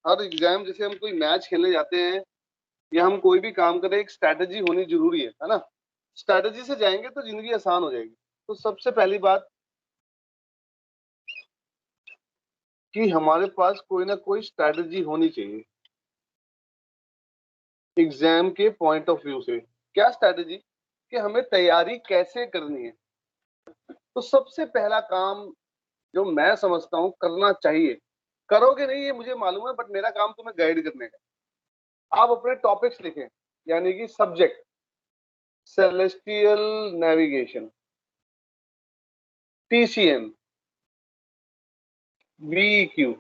हर exam, जैसे हम कोई मैच खेलने जाते हैं या हम कोई भी काम करें, एक स्ट्रैटेजी होनी जरूरी है ना। स्ट्रैटेजी से जाएंगे तो जिंदगी आसान हो जाएगी। तो सबसे पहली बात कि हमारे पास कोई ना कोई स्ट्रैटेजी होनी चाहिए एग्जाम के पॉइंट ऑफ व्यू से। क्या स्ट्रैटेजी? कि हमें तैयारी कैसे करनी है। तो सबसे पहला काम जो मैं समझता हूं करना चाहिए, करोगे नहीं ये मुझे मालूम है, बट मेरा काम तुम्हें गाइड करने का। आप अपने टॉपिक्स लिखें, यानी कि subject celestial navigation, TCM, VEQ,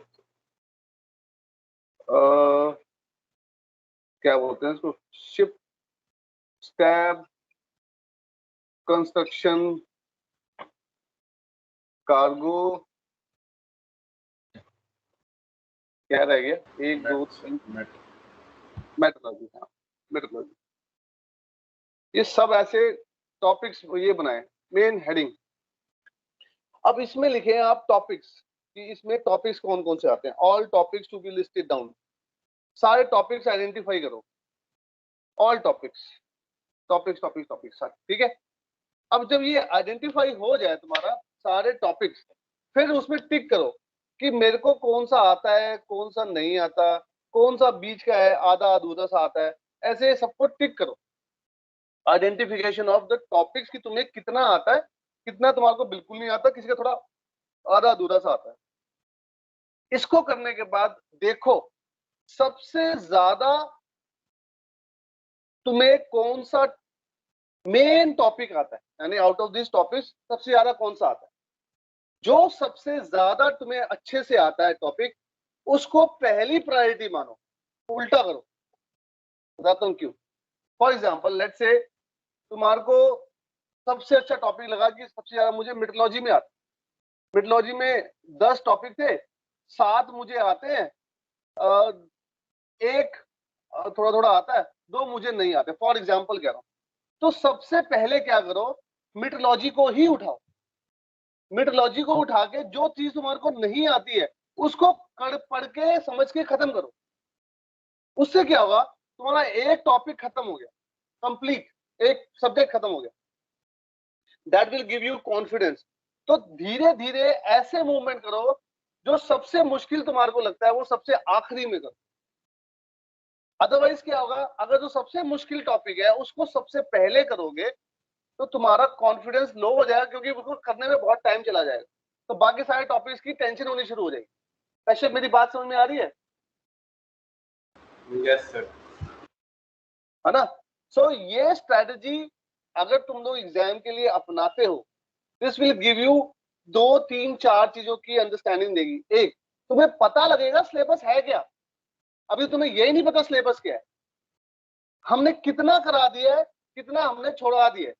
क्या बोलते हैं इसको, शिप, स्टैब, कंस्ट्रक्शन, कार्गो, क्या रह गया, 1 2 3, मेट्रोलॉजी। हाँ, मेट्रोलॉजी। ये सब ऐसे टॉपिक्स ये बनाए, मेन हेडिंग। अब इसमें लिखे आप टॉपिक्स, कि इसमें टॉपिक्स कौन कौन से आते हैं। All topics to be listed down, सारे टॉपिक्स आइडेंटिफाई करो। All topics, topics topics topics सारे, ठीक है। अब जब ये आइडेंटिफाई हो जाए तुम्हारा सारे टॉपिक्स, फिर उसमें टिक करो कि मेरे को कौन सा आता है, कौन सा नहीं आता, कौन सा बीच का है, आधा अधूरा सा आता है। ऐसे सबको टिक करो। आइडेंटिफिकेशन ऑफ द टॉपिक्स, कि तुम्हें कितना आता है, कितना तुम्हारे को बिल्कुल नहीं आता, किसी का थोड़ा आधा अधूरा सा आता है। इसको करने के बाद देखो सबसे ज्यादा तुम्हें कौन सा मेन टॉपिक आता है, यानी आउट ऑफ दिस टॉपिक सबसे ज्यादा कौन सा आता है। जो सबसे ज्यादा तुम्हें अच्छे से आता है टॉपिक, उसको पहली प्रायोरिटी मानो। उल्टा करो, बताता हूं क्यों। फॉर एग्जाम्पल लेट्स से तुम्हारे को सबसे अच्छा टॉपिक लगा कि सबसे ज्यादा मुझे मिटोलॉजी में आता। मिटोलॉजी में 10 टॉपिक थे, 7 मुझे आते हैं, एक थोड़ा थोड़ा आता है, 2 मुझे नहीं आते, फॉर एग्जाम्पल कह रहा हूं। तो सबसे पहले क्या करो, मिटोलॉजी को ही उठाओ। मिटोलॉजी को उठा के जो चीज तुम्हारे को नहीं आती है उसको पढ़ के समझ के खत्म करो। उससे क्या होगा, तुम्हारा एक टॉपिक खत्म हो गया, कंप्लीट, एक सब्जेक्ट खत्म हो गया। That will give you confidence. तो धीरे धीरे ऐसे मूवमेंट करो, जो सबसे मुश्किल तुम्हारे को लगता है वो सबसे आखिरी में करो। अदरवाइज क्या होगा, अगर जो सबसे मुश्किल टॉपिक है उसको सबसे पहले करोगे तो तुम्हारा कॉन्फिडेंस लो हो जाएगा, क्योंकि उसको करने में बहुत टाइम चला जाएगा। तो बाकी सारे टॉपिक्स की टेंशन होनी शुरू हो जाएगी। वैसे मेरी बात समझ में आ रही है? Yes sir. है ना। सो ये स्ट्रेटजी अगर तुम लोग एग्जाम के लिए अपनाते हो, दिस विल गिव यू 2 3 4 चीजों की अंडरस्टैंडिंग देगी। एक, तुम्हें पता लगेगा सिलेबस है क्या। अभी तुम्हें यही नहीं पता सिलेबस क्या है, हमने कितना करा दिया है, कितना हमने छोड़ा दिया है,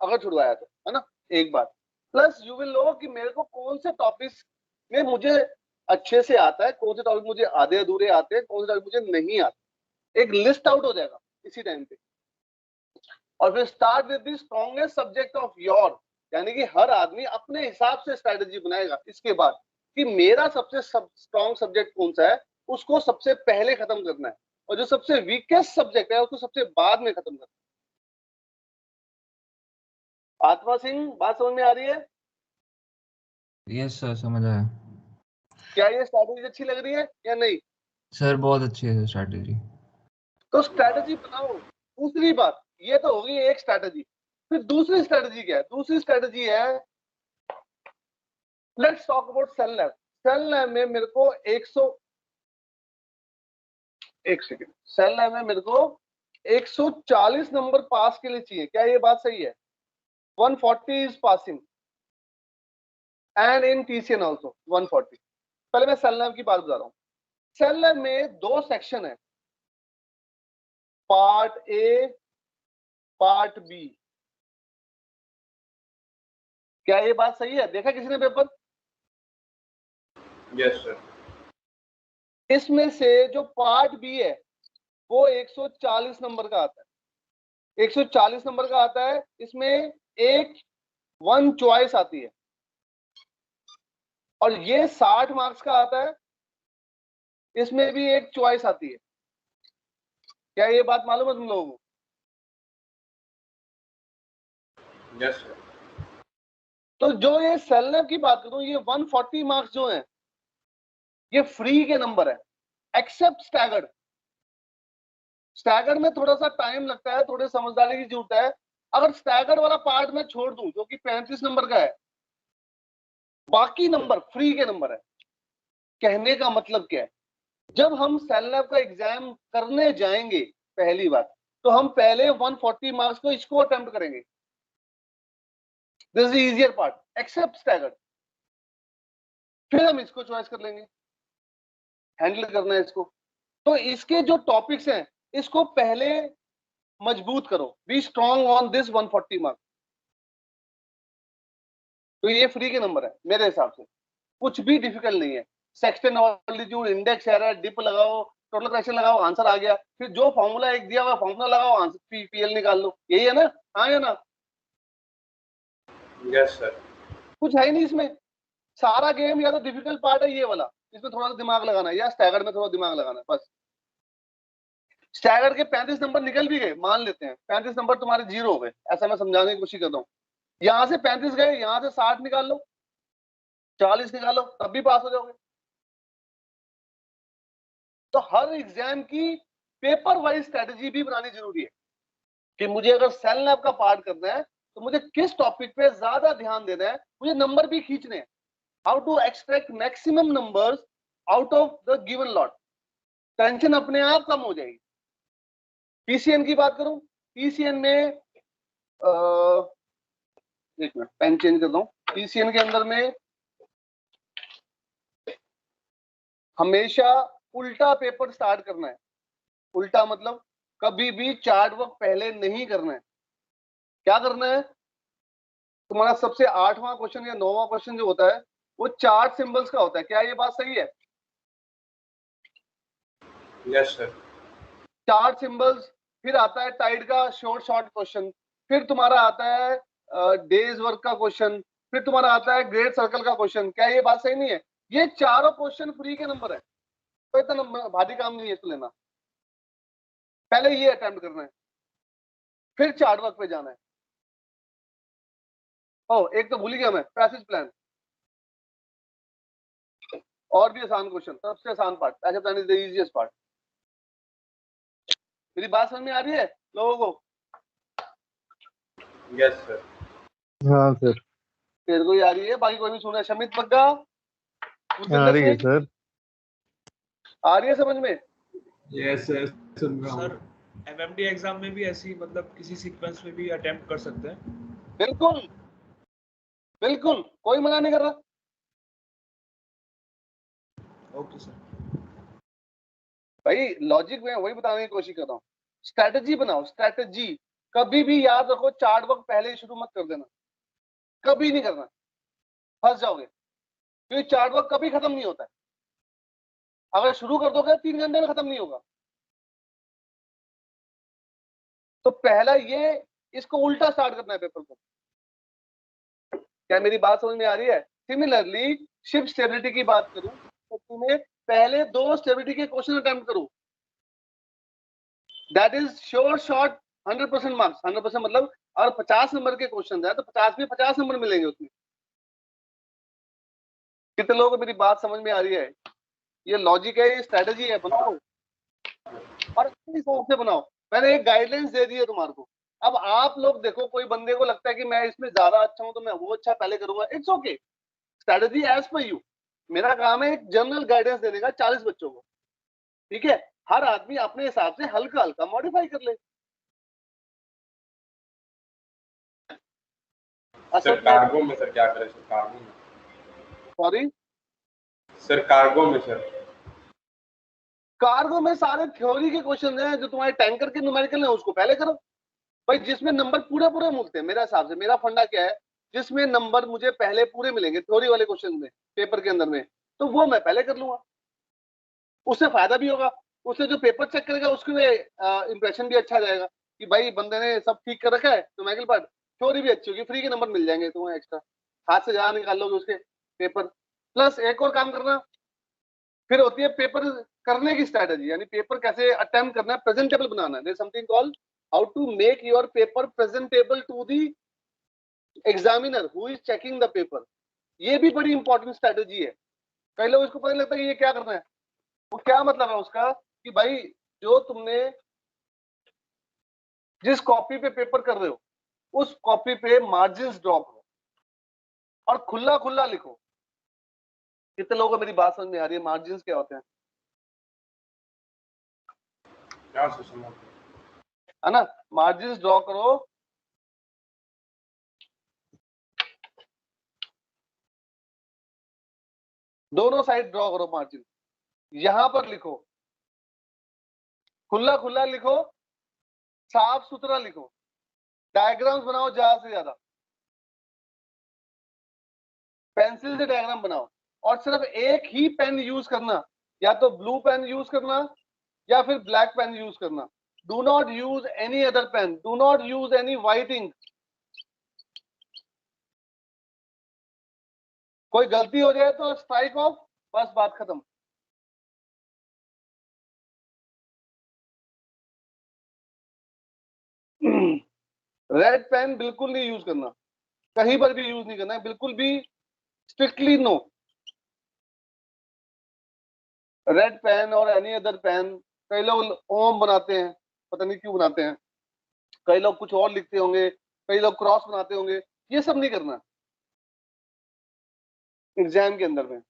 अगर छुड़वाया तो, है ना। एक बात, प्लस यू विल नो कि मेरे को कौन से टॉपिक्स में मुझे अच्छे से आता है, कौन से टॉपिक मुझे आधे अधूरे आते हैं, कौन से टॉपिक मुझे नहीं आते। एक लिस्ट आउट हो जाएगा इसी टाइम पे। और फिर start with the strongest subject of your, यानी कि हर आदमी अपने हिसाब से स्ट्रेटेजी बनाएगा इसके बाद, कि मेरा सबसे स्ट्रॉन्ग सब्जेक्ट कौन सा है, उसको सबसे पहले खत्म करना है, और जो सबसे वीकेस्ट सब्जेक्ट है उसको सबसे बाद में खत्म करना है। आत्मा सिंह, बात समझ में आ रही है? यस सर, समझ आया। क्या ये स्ट्रैटेजी अच्छी लग रही है या नहीं? सर बहुत अच्छी है स्ट्रैटेजी। तो स्ट्रैटेजी बनाओ। दूसरी बात, ये तो होगी एक स्ट्रैटेजी। फिर दूसरी स्ट्रैटेजी क्या है? दूसरी स्ट्रैटेजी है, let's talk about cell lab. Cell lab में मेरे को 1 सेकेंड, सेल लैब में मेरे को 140 नंबर पास के लिए चाहिए। क्या ये बात सही है? 140 is passing, and in TCN also 140। पहले मैं सेल लैब की बात बता रहा हूँ। सेल लैब में 2 सेक्शन है, पार्ट ए, पार्ट बी। क्या ये बात सही है? देखा किसी ने पेपर? Yes sir. इसमें से जो पार्ट बी है वो 140 नंबर का आता है। 140 नंबर का आता है। इसमें एक 1 चॉइस आती है, और ये 60 मार्क्स का आता है। इसमें भी एक चॉइस आती है। क्या ये बात मालूम है तुम लोगों को? Yes sir. तो जो ये सेलनेप की बात करूं, ये 140 मार्क्स जो है ये फ्री के नंबर है, एक्सेप्ट स्टैगर्ड। स्टैगर्ड में थोड़ा सा टाइम लगता है, थोड़ी समझदारी की जरूरत है। अगर स्टैगर्ड वाला पार्ट मैं छोड़ दूं जो कि 35 नंबर का है, बाकी नंबर फ्री के नंबर है। कहने का मतलब क्या है, जब हम सेलनेप का एग्जाम करने जाएंगे पहली बार, तो हम पहले 140 मार्क्स को इसको अटेम्प्ट करेंगे। This is easier part, except staggered. फिर हम इसको चॉइस कर लेंगे, हैंडल करना है इसको। तो इसके जो टॉपिक्स हैं इसको पहले मजबूत करो, be strong on this 140 marks. तो ये फ्री के नंबर है मेरे हिसाब से, कुछ भी डिफिकल्ट नहीं है। Section altitude, index error, dip लगाओ, टोटल करेक्शन लगाओ, आंसर आ गया। फिर जो फॉर्मूला एक दिया हुआ फॉर्मूला लगाओ, आंसर पीएल निकाल लो। यही है ना? हाँ या ना? Yes sir. कुछ है ही नहीं इसमें। सारा गेम या तो डिफिकल्ट पार्ट है ये वाला, इसमें थोड़ा सा दिमाग लगाना है, या स्टैगर्ड में थोड़ा दिमाग लगाना है बस। स्टैगर्ड के 35 नंबर निकल भी गए, मान लेते हैं 35 नंबर तुम्हारे जीरो हो गए, ऐसा मैं समझाने की कोशिश करता हूँ। यहां से 35 गए, यहां से 60 निकाल लो, 40 निकालो, तब भी पास हो जाओगे। तो हर एग्जाम की पेपर वाइज स्ट्रेटेजी भी बनानी जरूरी है कि मुझे अगर सेलनेप का पार्ट करना है तो मुझे किस टॉपिक पे ज्यादा ध्यान देना है, मुझे नंबर भी खींचने हैं। How to extract maximum numbers out of the given lot. Tension अपने आप कम हो जाएगी। पीसीएन की बात करूं, पीसीएन में एक मिनट पेन चेंज करता हूं। पीसीएन के अंदर में हमेशा उल्टा पेपर स्टार्ट करना है। उल्टा मतलब कभी भी चार्ट वर्क पहले नहीं करना है। क्या करना है, तुम्हारा सबसे 8वां क्वेश्चन या 9वां क्वेश्चन जो होता है वो चार्ट सिंबल्स का होता है। क्या ये बात सही है? Yes sir. चार्ट सिंबल्स, फिर आता है टाइड का शॉर्ट शॉर्ट क्वेश्चन, फिर तुम्हारा आता है डेज वर्क का क्वेश्चन, फिर तुम्हारा आता है ग्रेट सर्कल का क्वेश्चन। क्या ये बात सही नहीं है? ये चारों क्वेश्चन फ्री के नंबर है, तो इतना भारी काम नहीं है इसको लेना। पहले ये अटेम्प्ट करना है, फिर चार्ट वर्क पे जाना है। ओ एक तो भूल ही गया मैं, पैसेज प्लान। और भी आसान क्वेश्चन, सबसे आसान part, passage plan is the easiest part. मेरी बात समझ में आ रही है लोगों को? Yes sir. हाँ सर। तेरे को ही आ रही है, बाकी कोई भी सुना है? शमित बग्गा, आ रही है सर। आ रही है समझ में? यस सर, सुन रहा हूँ। सर एमएमडी एग्जाम में भी ऐसी मतलब किसी सीक्वेंस में भी अटेम्प्ट कर सकते हैं? बिल्कुल बिल्कुल, कोई मना नहीं कर रहा। Okay sir. भाई लॉजिक में वही बताने की कोशिश कर रहा हूँ। स्ट्रैटेजी बनाओ, स्ट्रैटेजी। कभी भी याद रखो, चार्ट वर्क पहले ही शुरू मत कर देना, कभी नहीं करना, फंस जाओगे। क्योंकि चार्ट वर्क कभी खत्म नहीं होता है। अगर शुरू कर दोगे 3 घंटे में खत्म नहीं होगा। तो पहला ये, इसको उल्टा स्टार्ट करना है पेपर को। क्या मेरी बात समझ में आ रही है? सिमिलरली शिफ्ट स्टेबिलिटी की बात करूं तो तुम्हें पहले 2 स्टेबिलिटी के क्वेश्चन अटेम्प्ट करो। That is sure short 100% marks. 100% मतलब अगर 50 नंबर के क्वेश्चन है तो 50 में 50 नंबर मिलेंगे उसमें। कितने लोगों को मेरी बात समझ में आ रही है? ये लॉजिक है, ये स्ट्रेटेजी है, बनाओ और अपने हिसाब से बनाओ। मैंने एक गाइडलाइंस दे दी है तुम्हारे को। अब आप लोग देखो, कोई बंदे को लगता है कि मैं इसमें ज्यादा अच्छा हूं तो मैं वो अच्छा पहले करूंगा, it's okay. Strategy as per you. मेरा काम है एक जनरल गाइडेंस देने का 40 बच्चों को, ठीक है? हर आदमी अपने हिसाब से हल्का हल्का मॉडिफाई कर ले। सर कार्गो में सर क्या करें? सर कार्गो में, सॉरी सर कार्गो में सर। कार्गो में सारे थ्योरी के क्वेश्चन हैं, जो तुम्हारे टैंकर के न्यूमेरिकल है उसको पहले करो भाई, जिसमें नंबर पूरे पूरे मिलते हैं। मेरे हिसाब से मेरा फंडा क्या है, जिसमें नंबर मुझे पहले पूरे मिलेंगे थ्योरी वाले क्वेश्चन में पेपर के अंदर में, तो वो मैं पहले कर लूंगा। उससे फायदा भी होगा, उससे जो पेपर चेक करेगा उसके इंप्रेशन भी अच्छा जाएगा कि भाई बंदे ने सब ठीक कर रखा है। तो मैगल पार्ट थ्योरी भी अच्छी होगी, फ्री के नंबर मिल जाएंगे तुम्हें एक्स्ट्रा। हाथ से जहाँ निकाल लोगे उसके पेपर। प्लस एक और काम करना, फिर होती है पेपर करने की स्ट्रेटेजी, यानी पेपर कैसे अटेम्प्ट करना है, प्रेजेंटेबल बनाना है। There something called how to make your paper presentable to the examiner who is checking the paper. ये भी बड़ी इंपॉर्टेंट स्ट्रेटेजी है। कई लोग इसको पता नहीं लगता कि ये क्या करना है। वो क्या मतलब है उसका कि भाई जो तुमने जिस कॉपी पे पेपर कर रहे हो उस कॉपी पे मार्जिन्स ड्रॉ करो और खुला खुला लिखो। कितने लोगों को मेरी बात समझ में आ रही है? मार्जिन्स क्या होते हैं? क्या से समझ है ना, मार्जिन्स ड्रॉ करो। दोनों साइड ड्रॉ करो मार्जिन। यहां पर लिखो, खुला खुला लिखो, साफ सुथरा लिखो, डायग्राम्स बनाओ ज्यादा से ज्यादा, पेंसिल से डायग्राम बनाओ और सिर्फ एक ही पेन यूज करना, या तो ब्लू पेन यूज करना या फिर ब्लैक पेन यूज करना। Do not use any other pen, do not use any white ink. कोई गलती हो जाए तो स्ट्राइक ऑफ, बस बात खत्म। रेड पेन बिल्कुल नहीं यूज करना, कहीं पर भी यूज नहीं करना है, बिल्कुल भी, स्ट्रिक्टली नो। रेड पेन और एनी अदर पेन, कई लोग ओम बनाते हैं, पता नहीं क्यों बनाते हैं, कई लोग कुछ और लिखते होंगे, कई लोग क्रॉस बनाते होंगे, ये सब नहीं करना एग्जाम के अंदर में।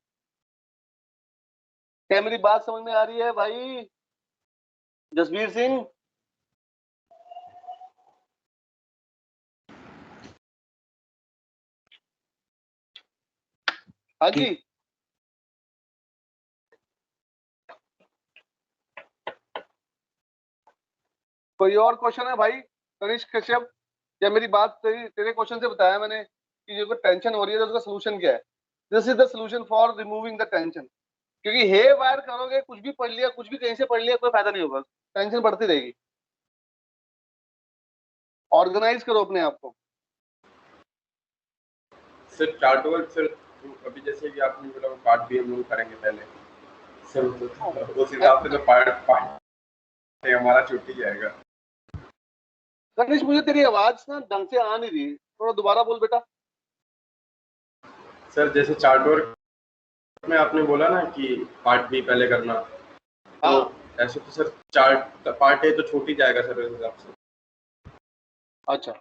क्या मेरी बात समझ में आ रही है भाई जसवीर सिंह? हाँ जी, कोई और क्वेश्चन है भाई? तनिष्क कश्यप, या मेरी बात तेरे क्वेश्चन से बताया मैंने कि जो टेंशन हो रही है तो उसका सोल्यूशन क्या है? This is the solution for removing the tension. क्योंकि हे वायर करोगे, कुछ भी पढ़ लिया, कुछ भी कहीं से पढ़ लिया, कोई फायदा नहीं होगा, टेंशन बढ़ती रहेगी। ऑर्गेनाइज करो अपने आप को। सर चार्ट वर्क सर, अभी जैसे कि आपने बोला वो पार्ट भी हम लोग करेंगे पहले सर, तो उस हिसाब से तो पार्ट पार्ट हमारा छूट ही जाएगा। गणेश, मुझे तेरी आवाज ना ढंग से आ नहीं रही, थोड़ा दोबारा बोल बेटा। सर जैसे चार्ट वर्क में आपने बोला ना कि पार्ट बी पहले करना, तो हाँ ऐसे तो सर चार्ट पार्ट ए तो छूट ही जाएगा सर उस हिसाब से। अच्छा,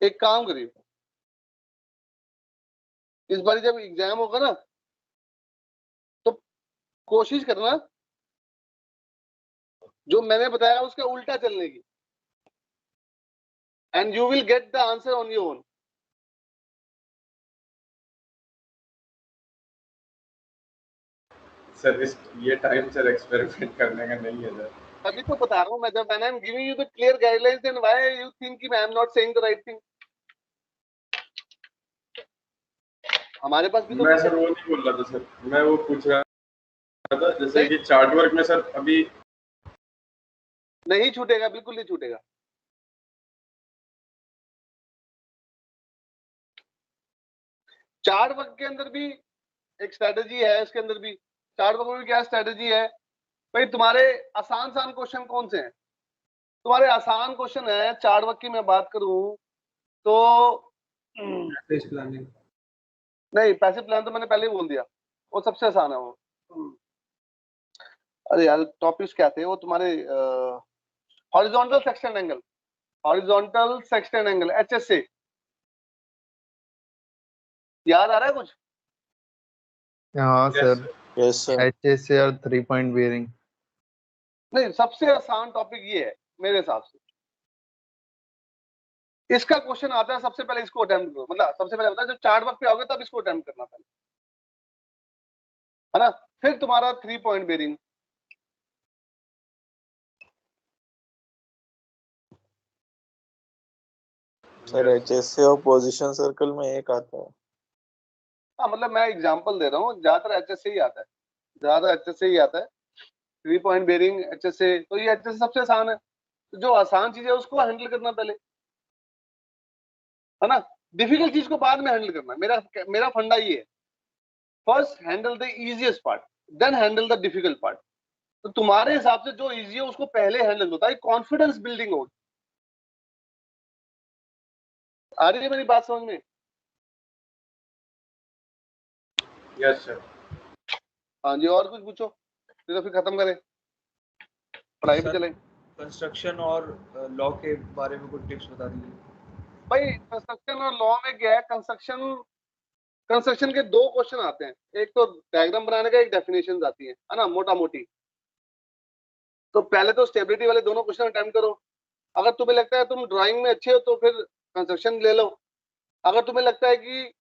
एक काम करिए, इस बार जब एग्जाम होगा ना तो कोशिश करना जो मैंने बताया उसका उल्टा चलने की, and you will get the answer on your own. Sir इस ये टाइम सर एक्सपेरिमेंट करने का नहीं है सर। अभी तो बता रहा हूँ मैं, जब I am giving you the clear guidelines, then why you think कि I am not saying the right thing? हमारे पास भी तो मैं सर वो नहीं बोल रहा था सर, मैं वो पूछ रहा था जैसे कि चार्ट वर्क में सर अभी नहीं छूटेगा, बिल्कुल नहीं छूटेगा। चार्ट वर्क के अंदर भी एक स्ट्रेटेजी है, इसके अंदर भी चार्ट वर्क में भी क्या स्ट्रेटेजी है भाई? तुम्हारे आसान आसान क्वेश्चन कौन से हैं? तुम्हारे आसान क्वेश्चन है चार्ट वर्क की मैं बात करूं तो प्लानिंग नहीं, पैसिव प्लान तो मैंने पहले ही बोल दिया, वो सबसे आसान है वो। अरे यार टॉपिक्स क्या थे वो तुम्हारे? Horizontal section angle, horizontal section angle, HSA, याद आ रहा है कुछ? हाँ Yes, sir, yes sir. HSA और 3 पॉइंट बेयरिंग। नहीं, सबसे आसान टॉपिक ये है मेरे हिसाब से। इसका क्वेश्चन आता है सबसे पहले, इसको अटेम्प्ट करो। मतलब सबसे पहले बता, जब चार्ट वर्क पे आओगे तब इसको अटेम्प्ट करना पहले, है ना? फिर तुम्हारा 3 पॉइंट बेयरिंग। सर HSA और पोजीशन सर्कल में एक आता है। हाँ मतलब मैं एग्जांपल दे रहा हूँ, ज्यादातर HSA ही आता है, ज्यादा HSA ही आता है। 3 पॉइंट बेयरिंग, HSA, तो ये HSA सबसे आसान है। तो जो आसान चीज है उसको हैंडल करना पहले, है ना? डिफिकल्ट चीज को बाद में हैंडल करना है। मेरा फंडा ये है, first handle the easiest part, then handle the difficult part. तो तुम्हारे हिसाब से जो इजी है उसको पहले हैंडल होता है, कॉन्फिडेंस बिल्डिंग होगी। आ रही है मेरी बात समझ में? Yes sir. हाँ जी, और कुछ पूछो तो फिर खत्म करें, पढ़ाई पे सर, चले। कंस्ट्रक्शन और लॉ के बारे में कुछ टिप्स बता दीजिए। भाई कंस्ट्रक्शन और लॉ में क्या है, कंस्ट्रक्शन के दो क्वेश्चन आते हैं, एक तो डायग्राम बनाने का, एक डेफिनेशन आती है ना, मोटा मोटी। तो पहले तो स्टेबिलिटी वाले दोनों क्वेश्चन अटेम्प्ट करो। अगर तुम्हें लगता है तुम ड्राइंग में अच्छे हो तो फिर कंस्ट्रक्शन ले लो। अगर तुम्हें लगता है कि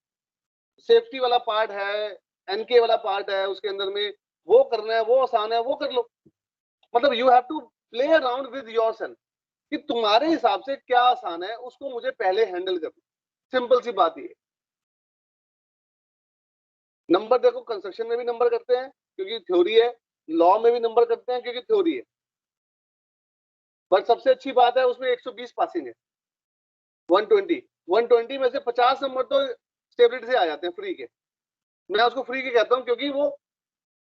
सेफ्टी वाला पार्ट है, एनके वाला पार्ट है, उसके अंदर में वो करना है, वो आसान है, वो कर लो। मतलब you have to play around with yourself कि तुम्हारे हिसाब से क्या आसान है, उसको मुझे पहले हैंडल करना। सिंपल सी बात ये। नंबर देखो, कंस्ट्रक्शन में भी नंबर करते हैं क्योंकि थ्योरी है, लॉ में भी नंबर करते हैं क्योंकि थ्योरी है। बट सबसे अच्छी बात है उसमें 120 पासिंग है, 120 में से 50 नंबर तो स्टेबिलिटी से आ जाते हैं, फ्री के। मैं उसको फ्री के कहता हूं क्योंकि वो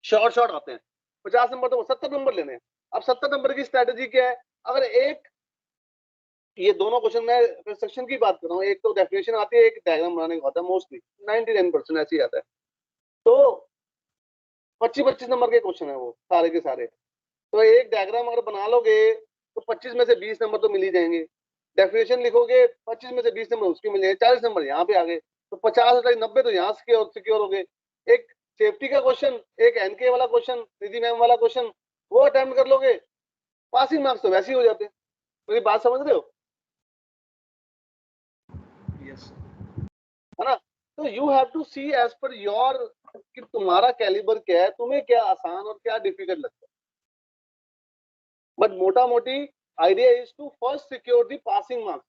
शॉर्ट आते हैं। 50 नंबर तो 70 नंबर लेने हैं। अब 70 नंबर की स्ट्रेटेजी क्या है? अगर एक, ये दोनों क्वेश्चन में कंस्ट्रक्शन की बात कर रहा हूँ, एक तो डेफिनेशन आती है, एक डायग्राम बनाने का होता है, मोस्टली 99% ऐसे ही आता है। तो 25 नंबर के क्वेश्चन है वो सारे के सारे। तो एक डायग्राम अगर बना लोगे तो 25 में से 20 नंबर तो मिल ही जाएंगे। डेफिनेशन लिखोगे 25 में से 20 नंबर उसके मिल जाएंगे, 40 नंबर यहाँ पे आ गए, तो 50 90 तो यहाँ सिक्योर हो गए। एक सेफ्टी का क्वेश्चन, एक एनके वाला क्वेश्चन, निधि मैम वाला क्वेश्चन, वो अटेम्प्ट कर लोगे, पासिंग मार्क्स तो वैसे ही हो जाते हैं। मेरी बात समझ रहे हो? यस है ना? तो you have to see as per your कि तुम्हारा कैलिबर क्या है, तुम्हें क्या आसान और क्या डिफिकल्ट लगता है। बट मोटा मोटी idea is to first secure the passing marks.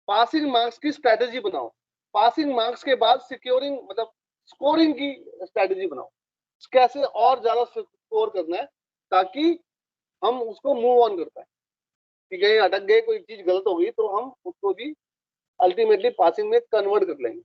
Passing marks की स्ट्रेटेजी बनाओ, पासिंग मार्क्स के बाद सिक्योरिंग मतलब स्कोरिंग की स्ट्रेटेजी बनाओ, कैसे और ज्यादा स्कोर करना है ताकि हम उसको मूव ऑन कर पाए। कि कहीं अटक गए, कोई चीज गलत हो गई तो हम उसको भी अल्टीमेटली पासिंग में कन्वर्ट कर लेंगे।